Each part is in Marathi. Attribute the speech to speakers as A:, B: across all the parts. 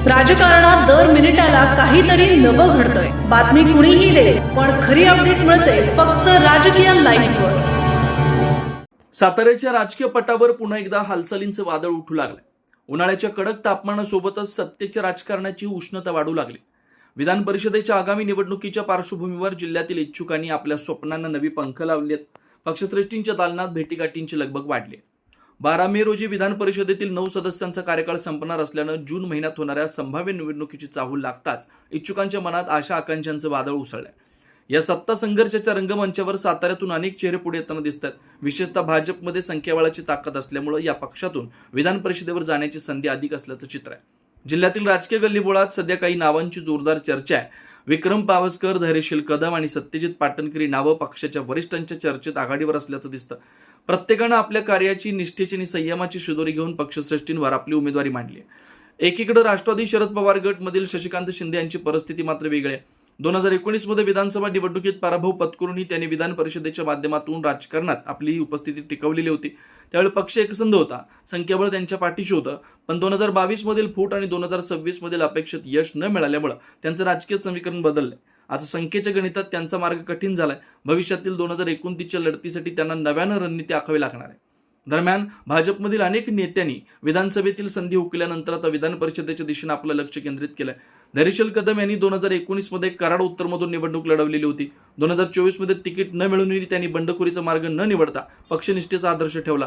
A: राजकारणात दर मिनिटाला काहीतरी नवं घडतंय. बातमी कुणीही दे, पण खरी अपडेट मिळते फक्त राजकीय लाईव्हवर.
B: साताऱ्याच्या राजकीय पटावर पुन्हा एकदा हालचालींचं वादळ उठू लागलंय. उन्हाळ्याच्या कडक तापमानासोबतच सत्तेच्या राजकारणाची उष्णता वाढू लागली. विधान परिषदेच्या आगामी निवडणुकीच्या पार्श्वभूमीवर जिल्ह्यातील इच्छुकांनी आपल्या स्वप्नांना नवी पंख लावलेत. पक्षश्रेष्ठींच्या दालनात भेटीगाठींची लगबग वाढली. 12 मे रोजी विधान परिषदेतील 9 सदस्यांचा कार्यकाळ संपणार असल्यानं जून महिन्यात होणाऱ्या संभाव्य निवडणुकीची चाहूल लागताच इच्छुकांच्या मनात आशा आकांक्षांचं वादळ उसळलंय. या सत्ता संघर्षाच्या रंगमंचावर साताऱ्यातून अनेक चेहरे पुढे येताना दिसतात. विशेषतः भाजपमध्ये संख्याबळाची ताकद असल्यामुळे या पक्षातून विधान परिषदेवर जाण्याची संधी अधिक असल्याचं चित्र आहे. जिल्ह्यातील राजकीय गल्लीबोळात सध्या काही नावांची जोरदार चर्चा आहे. विक्रम पावसकर, धैर्यशील कदम आणि सत्यजित पाटणकर नावं पक्षाच्या वरिष्ठांच्या चर्चेत आघाडीवर असल्याचं दिसतं. प्रत्येकानं आपल्या कार्याची, निष्ठेची आणि संयमाची शिदोरी घेऊन पक्षश्रेष्ठींवर आपली उमेदवारी मांडली आहे. एकीकडे राष्ट्रवादी शरद पवार गट मधील शशिकांत शिंदे यांची परिस्थिती मात्र वेगळी आहे. 2019 मध्ये विधानसभा निवडणुकीत पराभव पत्करूनही त्यांनी विधान परिषदेच्या माध्यमातून राजकारणात आपली उपस्थिती टिकवलेली होती. त्यावेळी पक्ष एकसंध होता, संख्याबळ त्यांच्या पाठीशी होतं. पण 2022 मधील फूट आणि 2026 मधील अपेक्षित यश न मिळाल्यामुळे त्यांचं राजकीय समीकरण बदललंय. आज संख्येच्या गणितात त्यांचा मार्ग कठीण झालाय. भविष्यातील 2029च्या लढतीसाठी त्यांना नव्यानं रणनीती आखावी लागणार आहे. दरम्यान भाजपमधील अनेक नेत्यांनी विधानसभेतील संधी हुकल्यानंतर आता विधान परिषदेच्या दिशेने आपलं लक्ष केंद्रित केलंय. धैर्यशील कदम यांनी 2019 मध्ये कराड उत्तरमधून निवडणूक लढवलेली होती. 2024 मध्ये तिकीट न मिळूनही त्यांनी बंडखोरीचा मार्ग न निवडता पक्षनिष्ठेचा आदर्श ठेवला.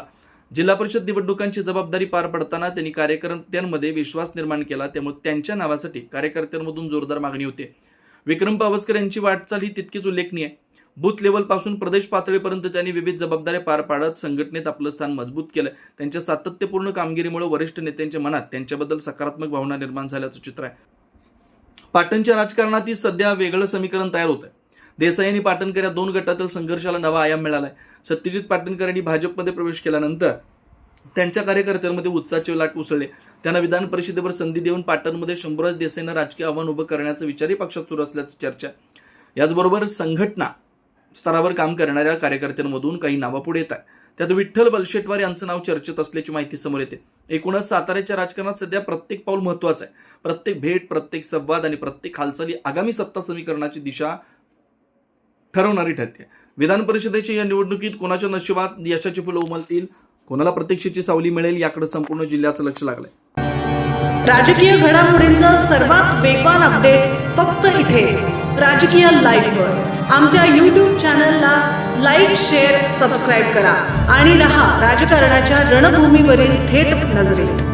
B: जिल्हा परिषद निवडणुकांची जबाबदारी पार पडताना त्यांनी कार्यकर्त्यांमध्ये विश्वास निर्माण केला. त्यामुळे त्यांच्या नावासाठी कार्यकर्त्यांमधून जोरदार मागणी होते. विक्रम पावसकर यांची वाटचाल ही तितकीच उल्लेखनीय आहे. बूथ लेवल पासून प्रदेश पातळीपर्यंत त्यांनी विविध जबाबदाऱ्या पार पाडत संघटनेत आपलं स्थान मजबूत केलं. त्यांच्या सातत्यपूर्ण कामगिरीमुळे वरिष्ठ नेत्यांच्या मनात त्यांच्याबद्दल सकारात्मक भावना निर्माण झाल्याचं चित्र आहे. पाटणच्या राजकारणात सध्या वेगळं समीकरण तयार होत आहे. देसाई आणि पाटणकर या दोन गटातील संघर्षाला नवा आयाम मिळालाय. सत्यजित पाटणकर यांनी भाजपमध्ये प्रवेश केल्यानंतर त्यांच्या कार्यकर्त्यांमध्ये उत्साहाची लाट उसळली. त्यांना विधान परिषदेवर संधी देऊन पाटणमध्ये शंभूराज देसाईंना राजकीय आव्हान उभं करण्याचा विचारही पक्षात सुरू असल्याची चर्चा. याचबरोबर संघटना स्तरावर काम करणाऱ्या कार्यकर्त्यांमधून काही नावं पुढे येत आहेत. त्यात विठ्ठल बलशेटवार यांचं नाव चर्चेत असल्याची माहिती समोर येते. एकूणच साताऱ्याच्या राजकारणात सध्या प्रत्येक पाऊल महत्वाचं आहे. प्रत्येक भेट, प्रत्येक संवाद आणि प्रत्येक हालचाली आगामी सत्ता समीकरणाची दिशा ठरवणारी ठरते. विधान परिषदेच्या या निवडणुकीत कोणाच्या नशिबात यशाची फुलं उमलतील, कोणाला प्रतीक्षेची सावली मिळेल याकडे संपूर्ण जिल्ह्याचं लक्ष लागलंय.
A: राजकीय घडामोडींचा सर्वात वेगवान अपडेट फक्त इथेच राजकीय लाईव्हवर. आमच्या YouTube चॅनलला लाईक, शेअर, सबस्क्राईब करा आणि रहा राजकारणाच्या रणभूमीवरील थेट नजरेत.